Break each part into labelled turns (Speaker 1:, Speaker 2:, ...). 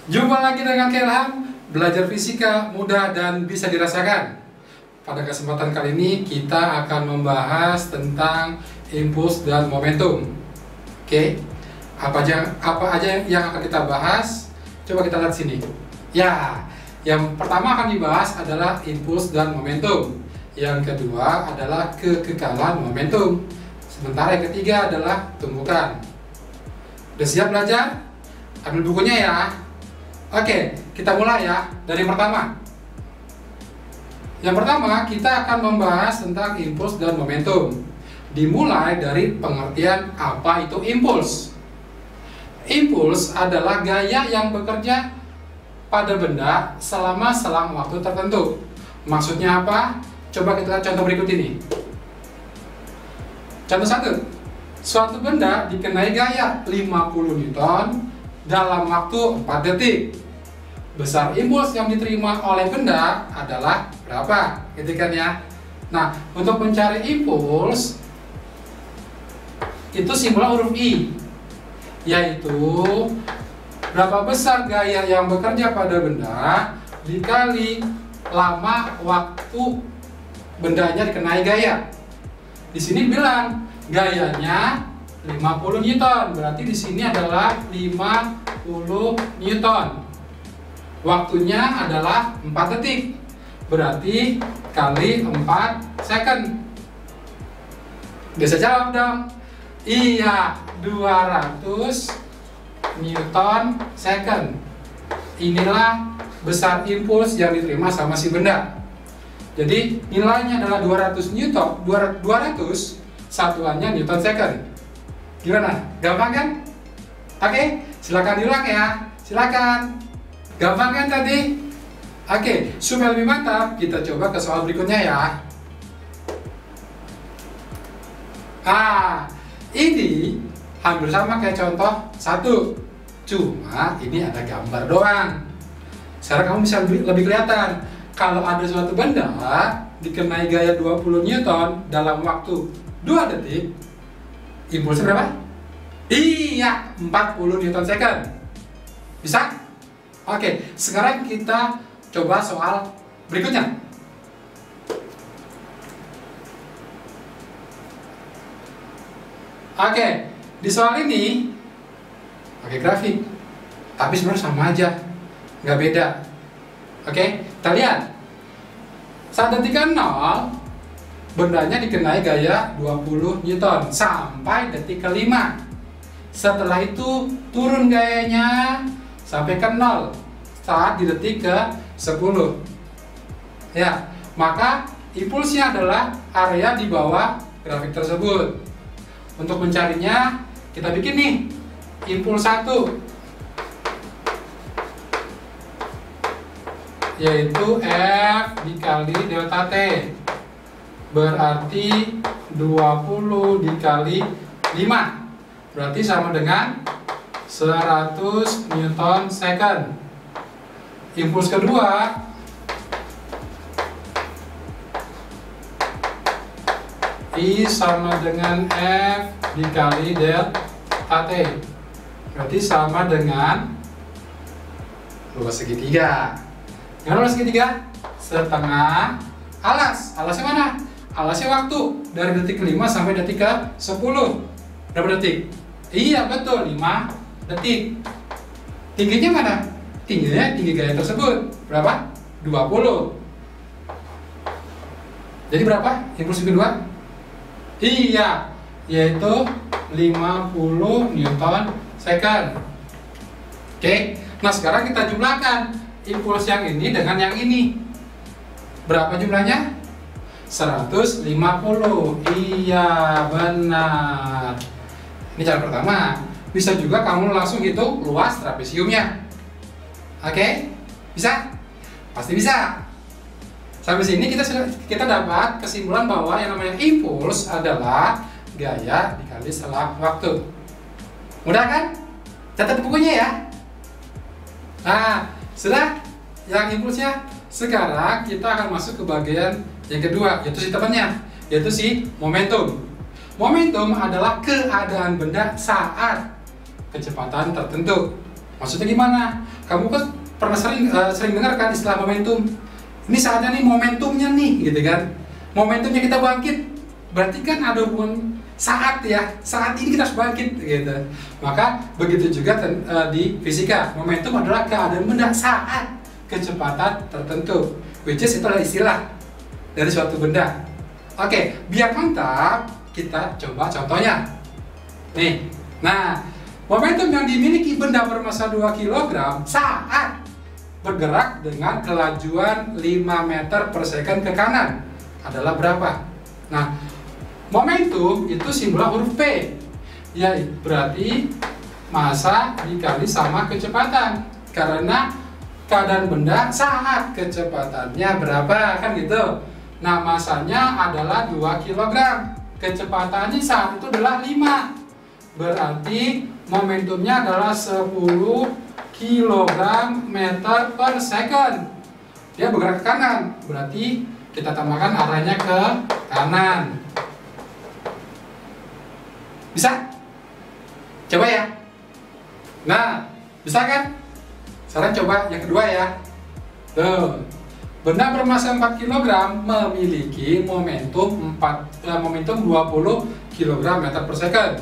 Speaker 1: Jumpa lagi dengan Kelham, belajar fisika mudah dan bisa dirasakan. Pada kesempatan kali ini kita akan membahas tentang impuls dan momentum. Oke, apa aja yang akan kita bahas? Coba kita lihat sini. Ya, yang pertama akan dibahas adalah impuls dan momentum. Yang kedua adalah kekekalan momentum. Sementara yang ketiga adalah tumbukan. Udah siap belajar? Ambil bukunya ya. Oke, kita mulai ya dari yang pertama. Yang pertama kita akan membahas tentang impuls dan momentum. Dimulai dari pengertian apa itu impuls. Impuls adalah gaya yang bekerja pada benda selama selang waktu tertentu. Maksudnya apa? Coba kita lihat contoh berikut ini. Contoh 1. Suatu benda dikenai gaya 50 Newton dalam waktu 4 detik. Besar impuls yang diterima oleh benda adalah berapa? Gitu kan ya. Nah, untuk mencari impuls itu simbol huruf I, yaitu berapa besar gaya yang bekerja pada benda dikali lama waktu bendanya dikenai gaya. Di sini bilang gayanya 50 Newton, berarti di sini adalah 50 Newton. Waktunya adalah 4 detik, berarti kali 4 second. Bisa jawab dong? Iya, 200 Newton second. Inilah besar impuls yang diterima sama si benda. Jadi nilainya adalah 200 Newton, 200 satuannya Newton second. Gimana? Gampang kan? Oke, silakan diulang ya. Silakan. Gampang kan tadi? Oke, supaya lebih mantap, kita coba ke soal berikutnya ya. Ini hampir sama kayak contoh 1. Cuma ini ada gambar doang. Sekarang kamu bisa lebih kelihatan. Kalau ada suatu benda dikenai gaya 20 Newton dalam waktu 2 detik, impulsnya berapa? Iya, 40 Newton second. Bisa? Oke, sekarang kita coba soal berikutnya. Oke, di soal ini pakai grafik, tapi sebenarnya sama aja, nggak beda. Oke, kita lihat. Saat detik 0, bendanya dikenai gaya 20 Newton sampai detik ke-5. Setelah itu turun gayanya sampai ke 0 saat di detik ke-10. Ya, maka impulsnya adalah area di bawah grafik tersebut. Untuk mencarinya, kita bikin nih impuls 1, yaitu F dikali delta T, berarti 20 dikali 5, berarti sama dengan 100 Newton second. Impuls kedua I sama dengan F dikali delta T, berarti sama dengan luas segitiga. Yang luas segitiga setengah alas. Alasnya mana? Alasnya waktu dari detik ke-5 sampai detik ke-10. Berapa detik? Iya betul, 5 detik. Tingginya mana? Tinggi gaya tersebut berapa? 20. Jadi berapa impuls kedua? Iya, yaitu 50 Newton second. Oke, nah sekarang kita jumlahkan impuls yang ini dengan yang ini. Berapa jumlahnya? 150. Iya, benar. Ini cara pertama. Bisa juga kamu langsung hitung luas trapesiumnya. Oke? Bisa? Pasti bisa. Sampai sini kita dapat kesimpulan bahwa yang namanya impuls adalah gaya dikali selang waktu. Mudah kan? Catat bukunya ya. Nah, sudah yang impulsnya. Sekarang kita akan masuk ke bagian yang kedua, yaitu si temannya, yaitu si momentum. Momentum adalah keadaan benda saat kecepatan tertentu. Maksudnya gimana? Kamu kan pernah sering dengar kan istilah momentum. Ini saatnya nih, momentumnya nih, gitu kan? Momentumnya kita bangkit. Berarti kan ada hubungan saat ya. Saat ini kita harus bangkit, gitu. Maka begitu juga di fisika. Momentum adalah keadaan benda saat kecepatan tertentu. Which is itu adalah istilah dari suatu benda. Oke, biar mantap, kita coba contohnya. Nih, nah, momentum yang dimiliki benda bermassa 2 kg saat bergerak dengan kelajuan 5 meter per second ke kanan adalah berapa? Nah, momentum itu simbolnya huruf P. Ya, berarti massa dikali sama kecepatan. Karena keadaan benda saat kecepatannya berapa, kan gitu. Nah, massanya adalah 2 kg. Kecepatannya saat itu adalah 5. Berarti momentumnya adalah 10 kg meter per second. Dia bergerak ke kanan, berarti kita tambahkan arahnya ke kanan. Bisa? Coba ya. Nah, bisa kan? Sekarang coba yang kedua ya. Tuh. Benda bermassa 4 kg memiliki momentum 20 kg meter per second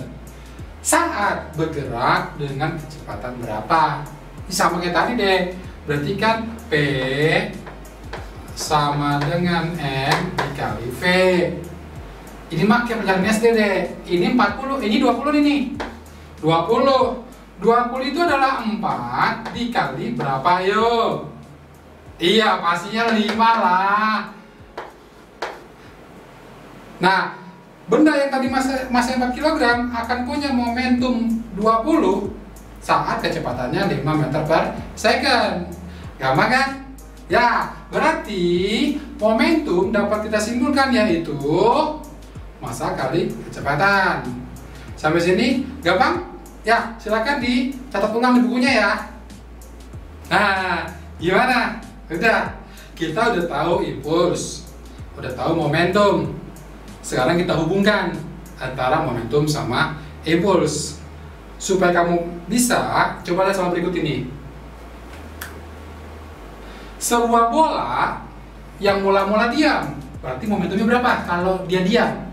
Speaker 1: saat bergerak dengan kecepatan berapa? Ini sama kayak tadi deh. Berarti kan P sama dengan M dikali V. Ini mah kayak pelajaran SD deh. Ini 40, ini 20 nih. 20 itu adalah 4 dikali berapa yuk? Iya, pastinya 5 lah. Nah, benda yang tadi massa 4 kg akan punya momentum 20 saat kecepatannya 5 meter per second. Gampang kan? Ya, berarti momentum dapat kita simpulkan yaitu massa kali kecepatan. Sampai sini gampang? Ya, silakan dicatat ulang di bukunya ya. Nah, gimana? Udah, kita udah tahu impuls, udah tahu momentum. Sekarang kita hubungkan antara momentum sama impuls. Supaya kamu bisa, coba lihat sama berikut ini. Sebuah bola yang mula-mula diam, berarti momentumnya berapa? Kalau dia diam,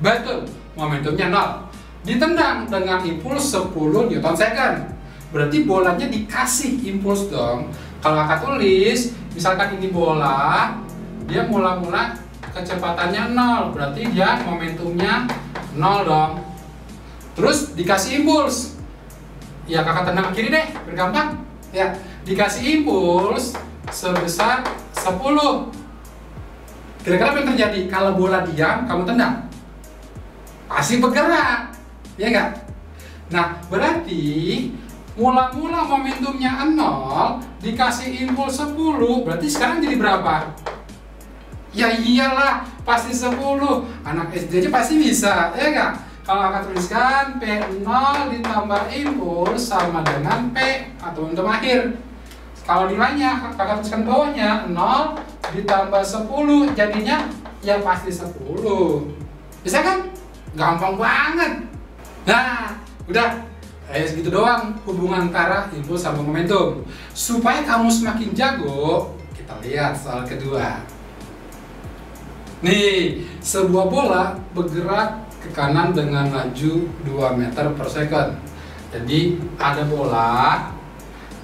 Speaker 1: betul, momentumnya 0. Ditendang dengan impuls 10 Newton second, berarti bolanya dikasih impuls dong. Kalau kakak tulis, misalkan ini bola, dia mula-mula kecepatannya 0, berarti dia momentumnya 0 dong. Terus dikasih impuls, ya kakak tendang ke kiri deh, bergampang. Ya, dikasih impuls sebesar 10. Kira-kira apa yang terjadi? Kalau bola diam, kamu tendang, pasti bergerak, ya enggak? Nah, berarti mula-mula momentumnya 0, dikasih impuls 10, berarti sekarang jadi berapa? Ya iyalah, pasti 10. Anak SD aja pasti bisa, ya enggak? Kalau akan tuliskan P0 ditambah impuls sama dengan P atau momentum akhir. Kalau nilainya, kakak tuliskan bawahnya 0 ditambah 10, jadinya ya pasti 10. Bisa kan? Gampang banget. Nah, udah. Segitu doang hubungan antara impuls sama momentum. Supaya kamu semakin jago, kita lihat soal kedua. Nih, sebuah bola bergerak ke kanan dengan laju 2 meter per second. Jadi ada bola,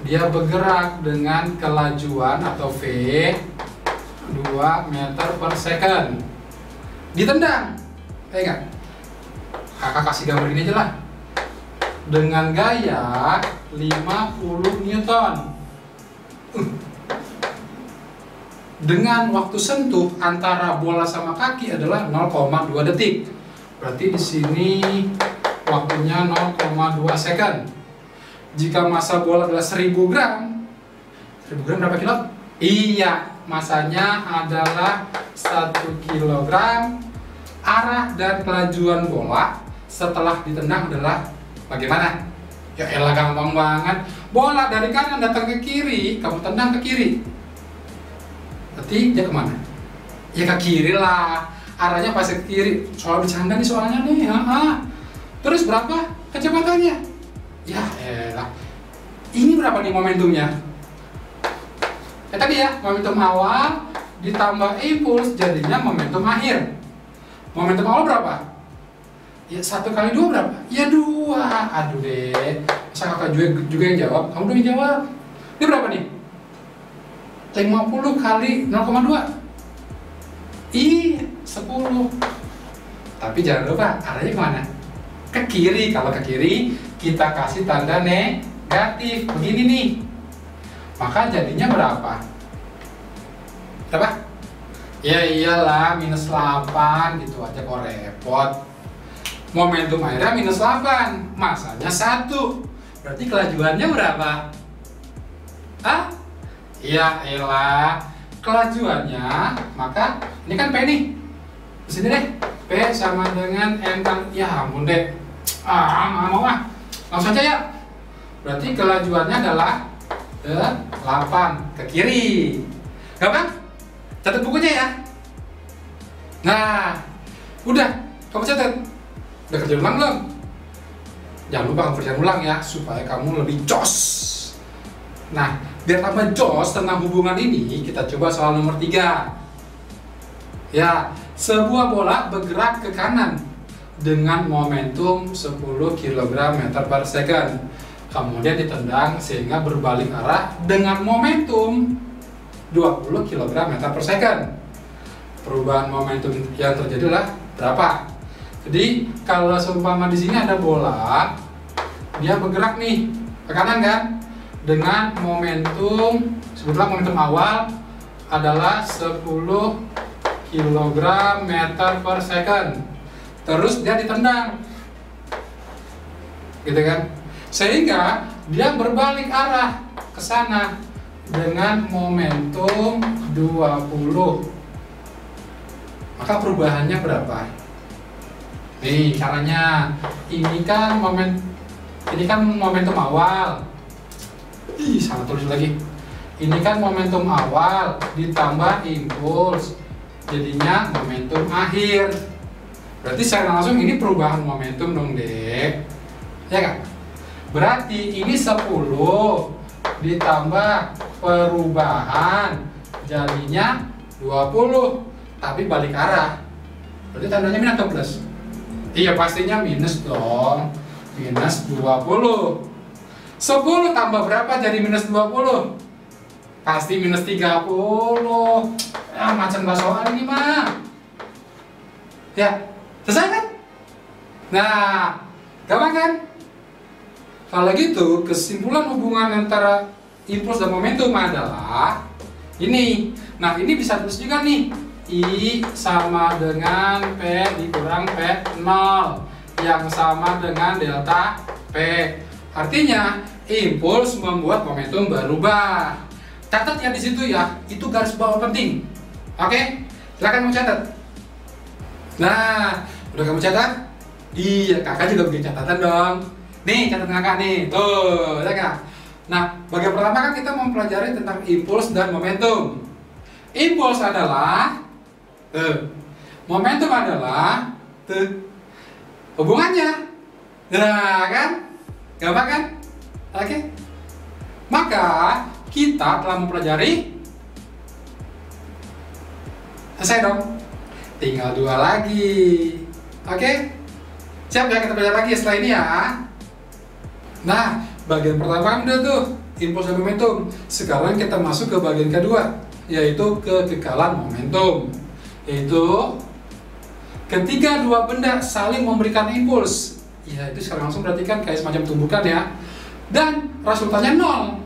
Speaker 1: dia bergerak dengan kelajuan atau V 2 meter per second. Ditendang, enggak? Kakak kasih gambar ini aja lah. Dengan gaya 50 Newton. Dengan waktu sentuh antara bola sama kaki adalah 0,2 detik. Berarti di sini waktunya 0,2 second. Jika massa bola adalah 1000 gram, 1000 gram berapa kilo? Iya, massanya adalah 1 kilogram. Arah dan kelajuan bola setelah ditendang adalah bagaimana? Ya elah, gampang banget. Bola dari kanan datang ke kiri, kamu tendang ke kiri. Berarti dia kemana? Ya ke kiri lah. Arahnya pasti ke kiri. Soal bercanda nih soalnya nih. Terus berapa kecepatannya? Ya elah. Ini berapa nih momentumnya? Tadi ya, momentum awal ditambah impuls jadinya momentum akhir. Momentum awal berapa? Ya 1 kali 2 berapa? Ya 2. Aduh deh, masa kakak juga yang jawab? Kamu dong yang jawab. Ini berapa nih? 50 kali 0,2. Iya, 10. Tapi jangan lupa arahnya kemana? Ke kiri. Kalau ke kiri kita kasih tanda negatif. Begini nih. Maka jadinya berapa? Berapa? Ya iyalah, minus 8 gitu aja kok repot. Momentum akhirnya minus 8, masanya 1. Berarti kelajuannya berapa? Ah? Ya elah, kelajuannya, maka ini kan P nih. Di sini deh, P sama dengan M kan. Ya ampun deh. Nggak mau ah. Langsung aja ya. Berarti kelajuannya adalah 8 ke kiri. Gampang? Catat bukunya ya. Nah, udah, kamu catat. Udah kerja ulang belum? Jangan lupa kamu kerja ulang ya, supaya kamu lebih jos. Nah, biar tambah jos tentang hubungan ini, kita coba soal nomor 3. Ya, sebuah bola bergerak ke kanan dengan momentum 10 kg/s. Kemudian ditendang sehingga berbalik arah dengan momentum 20 kg/s. Perubahan momentum yang terjadi adalah berapa? Jadi kalau seumpama di sini ada bola, dia bergerak nih ke kanan kan, dengan momentum, sebutlah momentum awal adalah 10 kg/s. Terus dia ditendang, gitu kan? Sehingga dia berbalik arah ke sana dengan momentum 20. Maka perubahannya berapa? Nih caranya. Ini kan momentum awal. Ih, salah tulis lagi. Ini kan momentum awal ditambah impuls, jadinya momentum akhir. Berarti secara langsung ini perubahan momentum dong, Dek. Ya kan? Berarti ini 10 ditambah perubahan jadinya 20, tapi balik arah. Berarti tandanya minus atau plus? Iya, pastinya minus dong. Minus 20. 10 tambah berapa jadi minus 20? Pasti minus 30. Macam bahasa soal ini mah. Ya, selesai kan? Nah, gampang kan? Kalau gitu, kesimpulan hubungan antara impuls dan momentum adalah ini. Nah, ini bisa terus juga nih. I sama dengan P dikurang P0 yang sama dengan delta P. Artinya, impuls membuat momentum berubah. Catat ya di situ ya, itu garis bawah penting. Oke? Silakan kamu catat. Nah, udah kamu catat? Iya, kakak juga bikin catatan dong. Nih, catat kakak nih. Tuh, ya kak. Nah, bagian pertama kan kita mempelajari tentang impuls dan momentum. Impuls adalah momentum adalah hubungannya. Nah, kan? Gampang kan? Oke. Maka kita telah mempelajari. Selesai dong. Tinggal 2 lagi. Oke? Siap ya, kita belajar lagi setelah ini ya. Nah, bagian pertama kan udah tuh, impuls dan momentum. Sekarang kita masuk ke bagian kedua, yaitu kekekalan momentum. Yaitu ketika 2 benda saling memberikan impuls. Ya, itu sekarang langsung perhatikan kayak semacam tumbukan ya. Dan resultannya 0.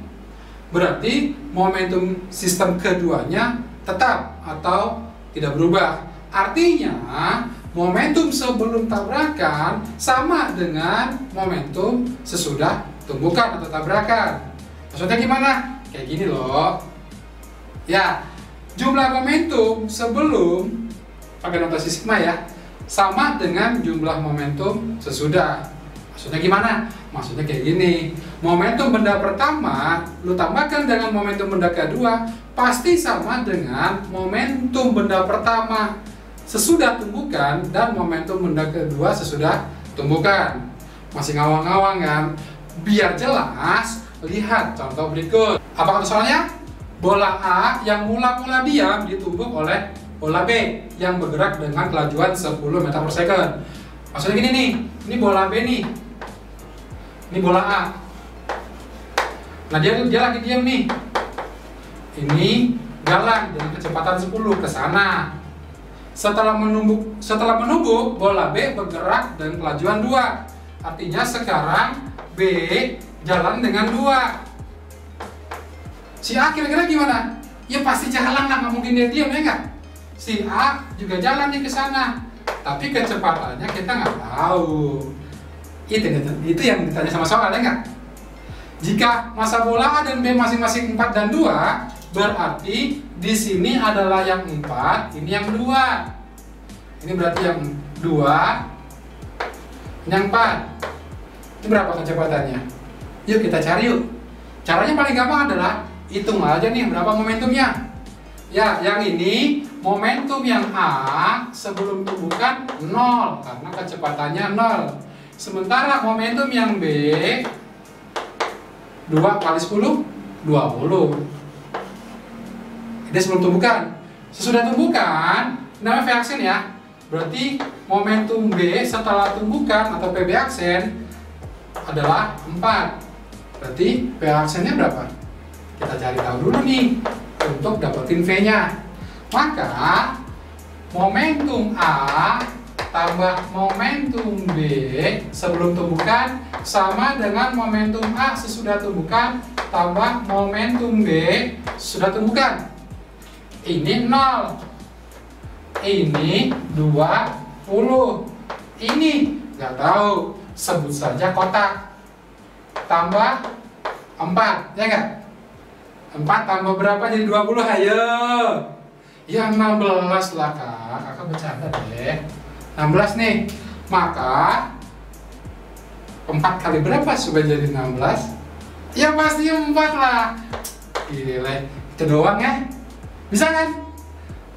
Speaker 1: Berarti momentum sistem keduanya tetap atau tidak berubah. Artinya, momentum sebelum tabrakan sama dengan momentum sesudah tumbukan atau tabrakan. Maksudnya gimana? Kayak gini loh. Ya, jumlah momentum sebelum, pakai notasi sigma ya, sama dengan jumlah momentum sesudah. Maksudnya gimana? Maksudnya kayak gini. Momentum benda pertama lu tambahkan dengan momentum benda kedua pasti sama dengan momentum benda pertama sesudah tumbukan dan momentum benda kedua sesudah tumbukan. Masih ngawang-ngawang kan? Biar jelas, Lihat contoh berikut. Apa kata soalnya? Bola A yang mula-mula diam ditumbuk oleh bola B yang bergerak dengan kelajuan 10 meter per second. Maksudnya gini nih, ini bola B nih. Ini bola A. Nah dia lagi diam nih. Ini jalan dengan kecepatan 10 ke sana. Setelah menumbuk, bola B bergerak dengan kelajuan 2. Artinya sekarang B jalan dengan 2. Si A kira-kira gimana? Ya pasti jalan lah, nggak mungkin dia diam, ya nggak? Si A juga jalan nih ke sana. Tapi kecepatannya kita nggak tahu. Itu yang ditanya sama soal, ya nggak? Jika massa bola A dan B masing-masing 4 dan 2, berarti di sini adalah yang 4, ini yang 2. Ini berarti yang 2, ini yang 4. Ini berapa kecepatannya? Yuk kita cari yuk. Caranya paling gampang adalah hitung aja nih berapa momentumnya. Ya, yang ini momentum yang A sebelum tumbukan 0 karena kecepatannya 0. Sementara momentum yang B 2 kali 10 20. Ini sebelum tumbukan. Sesudah tumbukan, namanya V aksen ya. Berarti momentum B setelah tumbukan atau PB aksen adalah 4. Berarti P aksennya berapa? Kita cari tahu dulu nih untuk dapetin V-nya. Maka momentum A tambah momentum B sebelum tumbukan sama dengan momentum A sesudah tumbukan tambah momentum B sesudah tumbukan. Ini 0. Ini 20. Ini nggak tahu. Sebut saja kotak. Tambah 4, ya nggak? 4 tambah berapa jadi 20? Ayo. Ya 16 lah kak. Kakak bercanda deh. 16 nih. Maka 4 kali berapa supaya jadi 16? Ya pasti 4 lah. Gile. Itu doang ya. Bisa kan?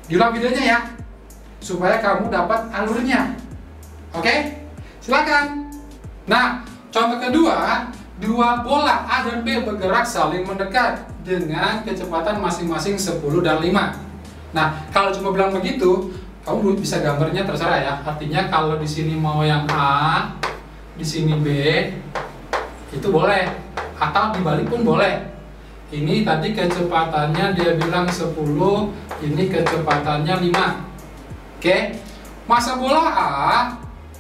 Speaker 1: Diulang videonya ya. Supaya kamu dapat alurnya. Oke? Silakan. Nah, contoh kedua, dua bola A dan B bergerak saling mendekat dengan kecepatan masing-masing 10 dan 5. Nah, kalau cuma bilang begitu, kamu bisa gambarnya terserah ya. Artinya kalau di sini mau yang A, di sini B, itu boleh. Atau dibalik pun boleh. Ini tadi kecepatannya dia bilang 10, ini kecepatannya 5. Oke. Massa bola A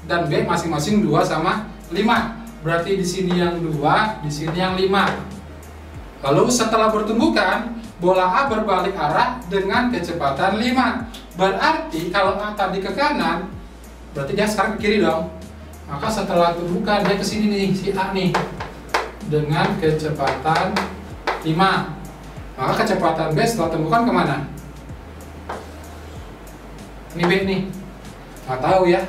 Speaker 1: dan B masing-masing 2 sama 5. Berarti di sini yang 2, di sini yang 5. Lalu setelah bertumbukan, bola A berbalik arah dengan kecepatan 5. Berarti kalau A tadi ke kanan, berarti dia sekarang ke kiri dong. Maka setelah tumbukan dia ke sini nih, si A nih. Dengan kecepatan 5. Maka kecepatan B setelah tumbukan kemana? Ini B nih. Nggak tahu ya.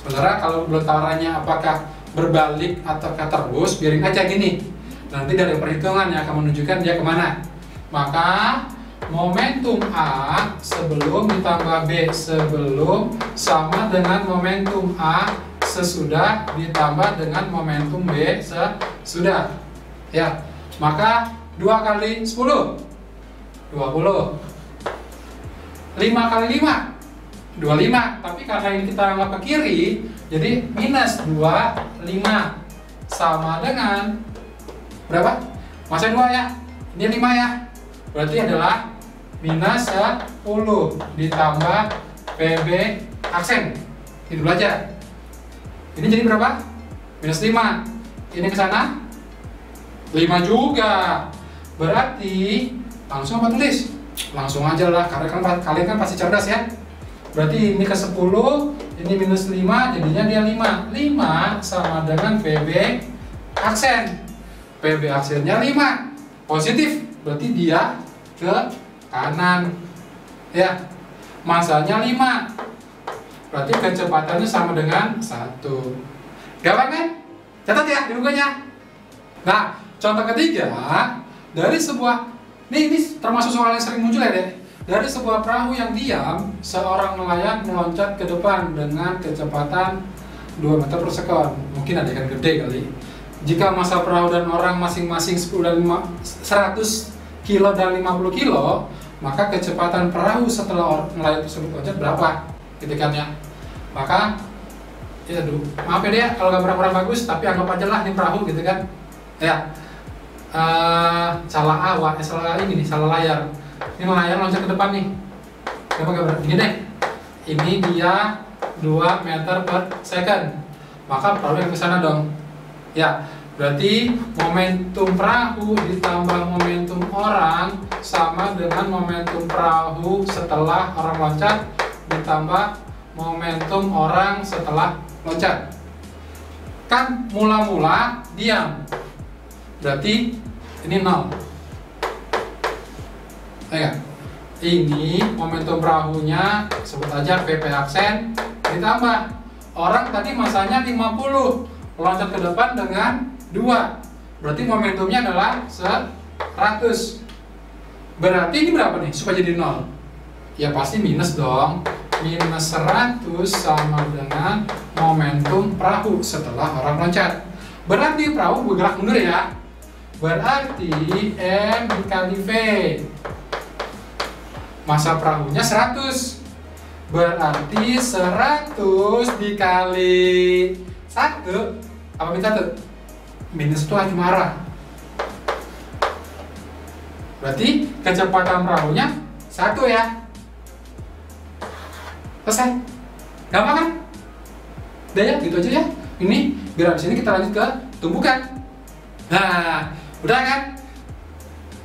Speaker 1: Saudara kalau belum tahu arahnya apakah berbalik atau terus, biarin aja gini. Nanti dari perhitungan yang akan menunjukkan dia kemana. Maka momentum A sebelum ditambah B sebelum sama dengan momentum A sesudah ditambah dengan momentum B sesudah. Ya, maka 2 kali 10 20. 5 kali 5 25, tapi karena ini kita anggap ke kiri, jadi minus 25 sama dengan berapa? Masa 2 ya? Ini 5 ya? Berarti adalah minus 10 ditambah PB aksen. Ini dulu aja. Ini jadi berapa? Minus 5. Ini ke sana? 5 juga. Berarti langsung apa tulis? Langsung aja lah, karena kan kalian kan pasti cerdas ya. Berarti ini ke 10, ini minus 5, jadinya dia 5. 5 sama dengan PB aksen. PB aksennya 5. Positif, berarti dia ke kanan. Ya, massanya 5. Berarti kecepatannya sama dengan 1. Gampang kan? Catat ya di bukunya. Nah, contoh ketiga, dari sebuah, ini termasuk soal yang sering muncul ya deh. Dari sebuah perahu yang diam, seorang nelayan meloncat ke depan dengan kecepatan 2 meter per sekon. Mungkin ada ikan gede kali. Jika massa perahu dan orang masing-masing 100 kilo dan 50 kilo, maka kecepatan perahu setelah nelayan tersebut loncat berapa? Gitu kan ya. Maka ya aduh, maaf ya dia kalau gambar kurang bagus, tapi anggap aja lah ini perahu gitu kan. Ya. Salah ini nih, salah layar. Ini layar loncat ke depan nih. Gambar ini deh. Ini dia 2 meter per second. Maka perahu yang ke sana dong. Ya, berarti momentum perahu ditambah momentum orang sama dengan momentum perahu setelah orang loncat ditambah momentum orang setelah loncat. Kan mula-mula diam. Berarti ini 0. Ya, ini momentum perahunya sebut aja PP aksen ditambah orang tadi masanya 50, loncat ke depan dengan 2, berarti momentumnya adalah 100. Berarti ini berapa nih supaya jadi 0? Ya pasti minus dong. Minus 100 sama dengan momentum perahu setelah orang loncat. Berarti perahu bergerak mundur ya. Berarti M dikali V. Massa perahunya 100. Berarti 100 dikali 1. Apa minta tuh? Minus itu cuma arah. Berarti kecepatan perahunya 1 ya. Selesai. Gampang kan? Udah ya, gitu aja ya. Ini biar habis ini kita lanjut ke tumbukan. Nah, udah kan?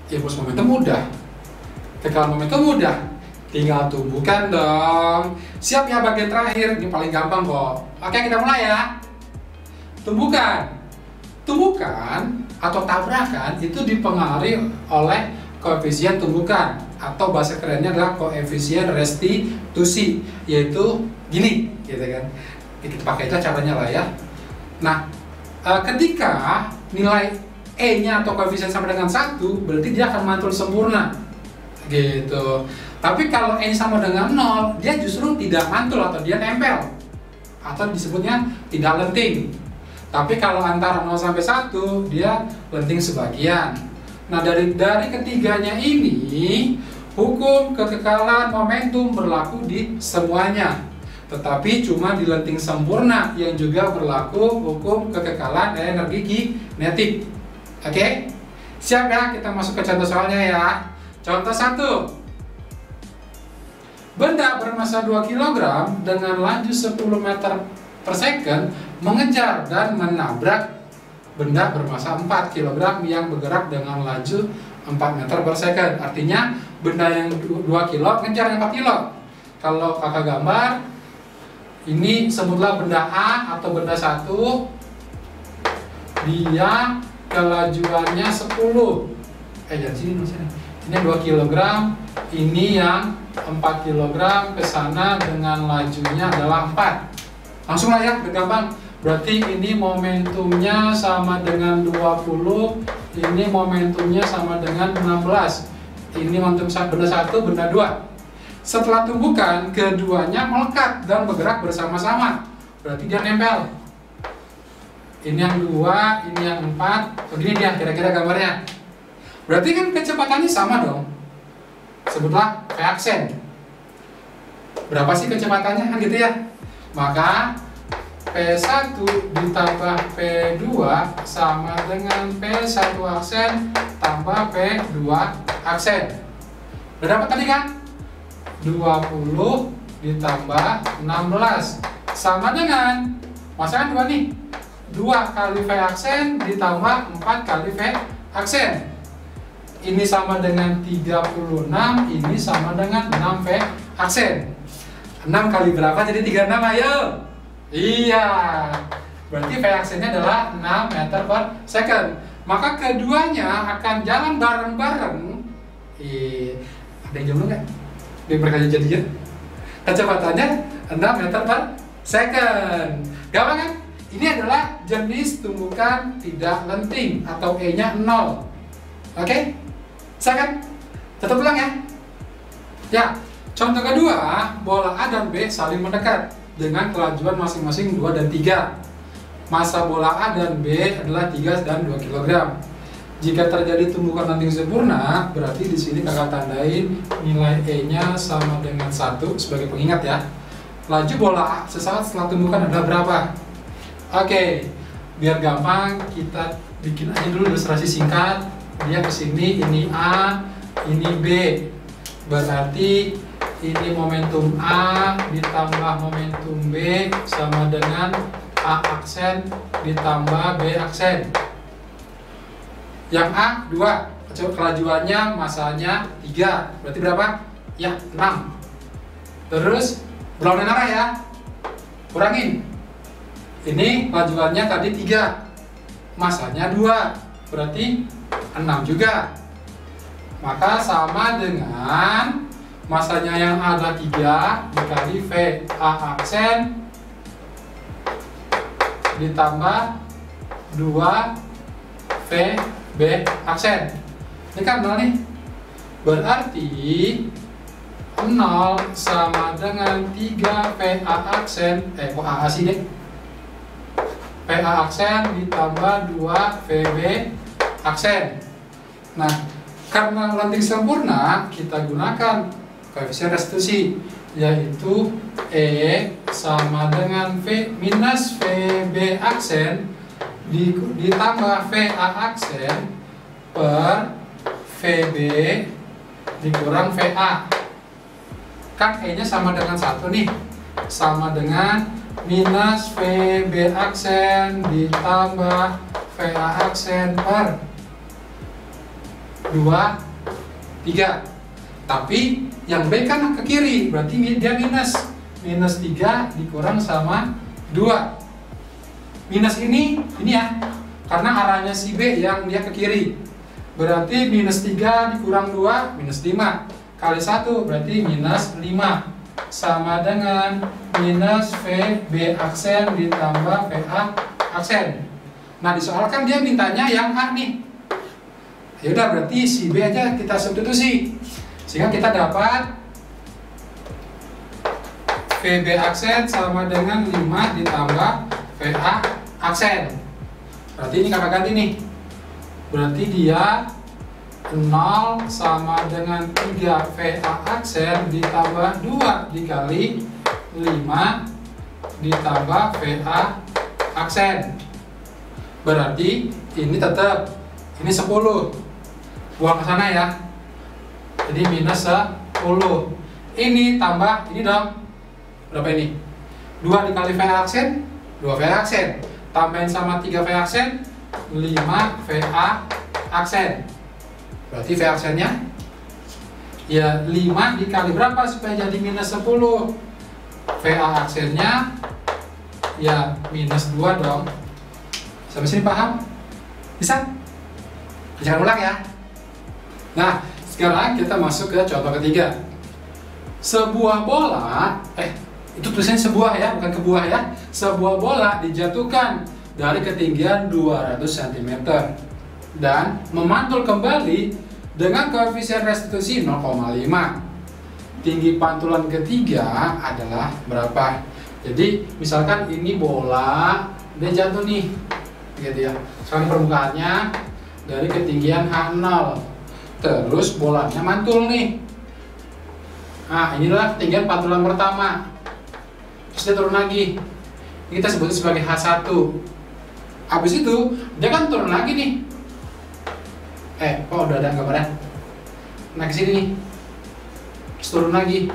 Speaker 1: Ya bos momentum mudah. Kekal momentum mudah. Tinggal tumbukan dong. Siap ya bagian terakhir. Ini paling gampang kok. Oke, kita mulai ya. Tumbukan. Tumbukan atau tabrakan itu dipengaruhi oleh koefisien tumbukan atau bahasa kerennya adalah koefisien restitusi, yaitu gini, gitu kan. Kita pakai aja caranya lah ya. Nah, ketika nilai E-nya atau koefisien sama dengan 1, berarti dia akan mantul sempurna, gitu. Tapi kalau E sama dengan 0, dia justru tidak mantul atau dia nempel, atau disebutnya tidak lenting. Tapi kalau antara 0 sampai 1, dia lenting sebagian. Nah, dari ketiganya ini, hukum kekekalan momentum berlaku di semuanya. Tetapi cuma di lenting sempurna yang juga berlaku hukum kekekalan energi kinetik. Oke? Siap ya? Kita masuk ke contoh soalnya ya. Contoh 1. Benda bermassa 2 kg dengan laju 10 meter per second mengejar dan menabrak benda bermassa 4 kg yang bergerak dengan laju 4 meter per second. Artinya benda yang 2 kg ngejar yang 4 kg. Kalau kakak gambar, ini sebutlah benda A atau benda 1. Dia kelajuannya 10. Jangan sini dulu sini. Ini 2 kg, ini yang 4 kg ke sana dengan lajunya adalah 4. Langsung lah ya, gampang. Berarti ini momentumnya sama dengan 20, ini momentumnya sama dengan 16. Ini momentum benda 1, benda 2. Setelah tumbukan, keduanya melekat dan bergerak bersama-sama. Berarti dia nempel. Ini yang 2, ini yang 4. Begini dia kira-kira gambarnya. Berarti kan kecepatannya sama dong. Sebutlah V aksen. Berapa sih kecepatannya kan gitu ya? Maka P1 ditambah P2 sama dengan P1 aksen tambah P2 aksen. Udah dapat tadi kan? 20 ditambah 16 sama dengan, masa kan 2 nih, 2 kali V aksen ditambah 4 kali V aksen. Ini sama dengan 36, ini sama dengan 6 V aksen. 6 kali berapa jadi 36, ayo? Iya, berarti V aksennya adalah 6 meter per second. Maka keduanya akan jalan bareng-bareng. Ada yang jomblo nggak? Di mereka jadian. Kecepatannya 6 meter per second. Gampang kan? Ini adalah jenis tumbukan tidak lenting atau E-nya 0. Oke? Saya kan? Tetap ulang ya. Ya, contoh kedua, bola A dan B saling mendekat dengan kelajuan masing-masing 2 dan 3. massa bola A dan B adalah 3 dan 2 kg. Jika terjadi tumbukan ranting sempurna, berarti di sini kakak tandain nilai E-nya sama dengan 1 sebagai pengingat ya. Laju bola A sesaat setelah tumbukan adalah berapa? Oke, biar gampang kita bikin aja dulu ilustrasi singkat. Dia ke sini, ini A, ini B. Berarti ini momentum A ditambah momentum B sama dengan A aksen ditambah B aksen. Yang A 2, kelajuannya masanya 3. Berarti berapa? Ya 6. Terus berlawanan arah ya. Kurangin. Ini kelajuannya tadi 3. Masanya 2. Berarti 6 juga. Maka sama dengan masanya yang ada 3 dikali V A aksen ditambah 2 V B aksen. Ini kan 0 nih. Berarti 0 sama dengan 3 V A aksen, kok A sih deh? V A aksen ditambah 2 V B aksen. Nah, karena ranting sempurna, kita gunakan koefisien restitusi, yaitu E sama dengan V minus VB aksen ditambah VA aksen per VB dikurang VA. Kan E nya sama dengan 1 nih, sama dengan minus VB aksen ditambah VA aksen per 2, 3. Tapi yang B kan ke kiri, berarti dia minus 3 dikurang sama 2. Minus ini ya, karena arahnya si B yang dia ke kiri. Berarti minus 3 dikurang 2, minus 5. Kali 1 berarti minus 5. Sama dengan minus VB aksen ditambah VA aksen. Nah, disoalkan dia mintanya yang A nih. Ya udah, berarti si B aja kita substitusi. Sehingga kita dapat VB aksen sama dengan 5 ditambah VA aksen. Berarti ini kakak ganti nih. Berarti dia 0 sama dengan 3 VA aksen ditambah 2 dikali 5 ditambah VA aksen. Berarti ini tetap, ini 10. Buang ke sana ya. Jadi minus 10. Ini tambah, ini dong. Berapa ini? 2 dikali VA aksen, 2 VA aksen. Tambahin sama 3 VA aksen, 5 VA aksen. Berarti VA aksennya ya 5 dikali berapa supaya jadi minus 10? VA aksennya ya minus 2 dong. Sampai sini paham? Bisa? Jangan ulang ya. Nah, sekarang kita masuk ke contoh ketiga. Sebuah bola, itu tulisannya sebuah ya, bukan kebuah ya. Sebuah bola dijatuhkan dari ketinggian 200 cm dan memantul kembali dengan koefisien restitusi 0,5. Tinggi pantulan ketiga adalah berapa? Jadi, misalkan ini bola, dia jatuh nih, gitu ya. Sekarang permukaannya dari ketinggian H0. Terus bolanya mantul nih. Nah, inilah ketinggian pantulan pertama. Terus dia turun lagi. Ini kita sebut sebagai H1. Habis itu, dia kan turun lagi nih. Udah ada gambarnya. Nah, ke sini nih. Terus turun lagi.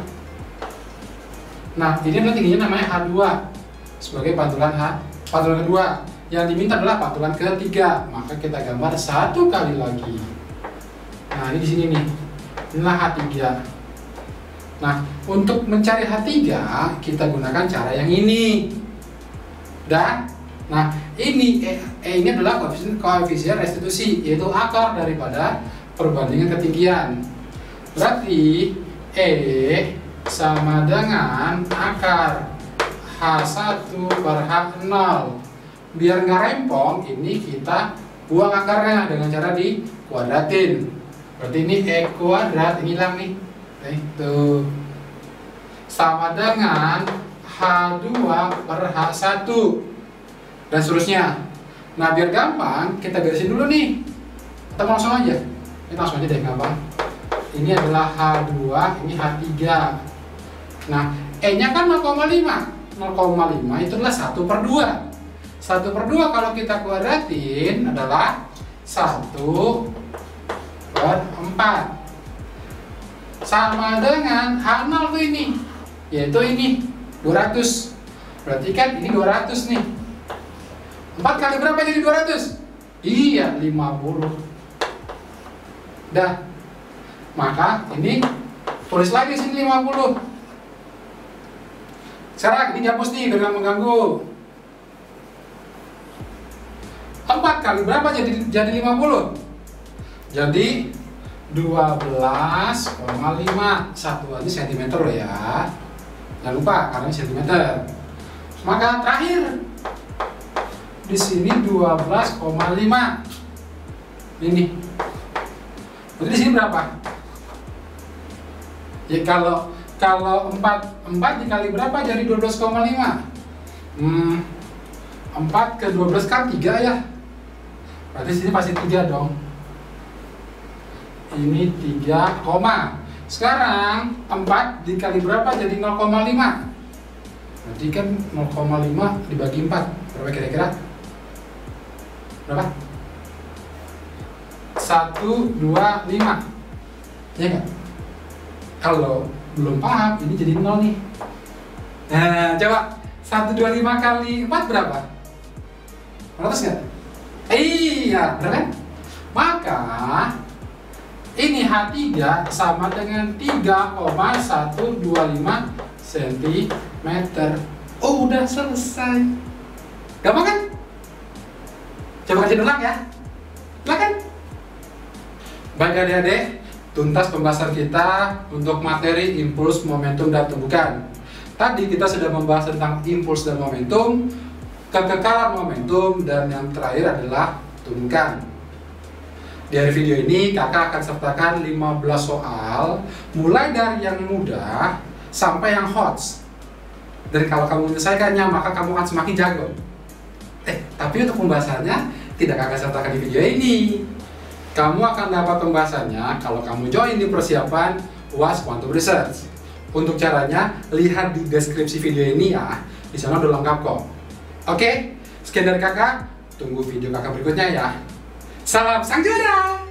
Speaker 1: Nah, ini adalah tingginya namanya H2 sebagai pantulan kedua. Yang diminta adalah pantulan ketiga. Maka kita gambar 1 kali lagi. Nah, ini di sini nih. Inilah H3. Nah, untuk mencari H3 kita gunakan cara yang ini. Dan nah, ini ini adalah koefisien restitusi, yaitu akar daripada perbandingan ketinggian. Berarti E sama dengan akar H1 per H0. Biar nggak rempong, ini kita buang akarnya dengan cara dikuadratin. Berarti ini E kuadrat, ini hilang nih. Itu sama dengan H2 per H1. dan seterusnya. Nah, biar gampang, kita garisin dulu nih. Kita langsung aja. Kita langsung aja deh, gampang. Ini adalah H2, ini H3. Nah, E-nya kan 0,5. 0,5 itu adalah 1/2. 1/2 kalau kita kuadratin adalah 1/4. Sama dengan H0 tuh ini, yaitu ini 200. Berarti kan ini 200 nih. 4 kali berapa jadi 200? Iya, 50. Dah. Maka ini tulis lagi sini 50. Sekarang ini dihapus nih biar nggak mengganggu. 4 kali berapa jadi 50? Jadi 12,5. Satuannya cm loh ya. Jangan lupa karena ini cm. Maka terakhir di sini 12,5. Ini. Berarti di sini berapa? Ya kalau 4 dikali berapa jadi 12,5? 4 ke 12 kan 3 ya. Berarti sini pasti 3 dong. Ini 3, sekarang 4 dikali berapa jadi 0,5? Berarti kan 0,5 dibagi 4. Berapa kira-kira? Berapa? 125. Ya nggak? Kalau belum paham, ini jadi 0 nih. Nah, coba 125 kali 4 berapa? 100 nggak? Iya, bener kan? Maka ini H3 sama dengan 3,125 cm. Oh, udah selesai. Gampang kan? Coba kajian ulang ya. Silakan. Baik adik-adik, tuntas pembahasan kita untuk materi impuls, momentum, dan tumbukan. Tadi kita sudah membahas tentang impuls dan momentum, kekekalan momentum, dan yang terakhir adalah tumbukan. Di hari video ini kakak akan sertakan 15 soal, mulai dari yang mudah sampai yang hot. Dan kalau kamu menyelesaikannya, maka kamu akan semakin jago. Tapi untuk pembahasannya tidak kakak sertakan di video ini. Kamu akan dapat pembahasannya kalau kamu join di persiapan UAS Quantum Research. Untuk caranya, lihat di deskripsi video ini ya. Di sana udah lengkap kok. Oke, sekian dari kakak. Tunggu video kakak berikutnya ya. Salam sang juara!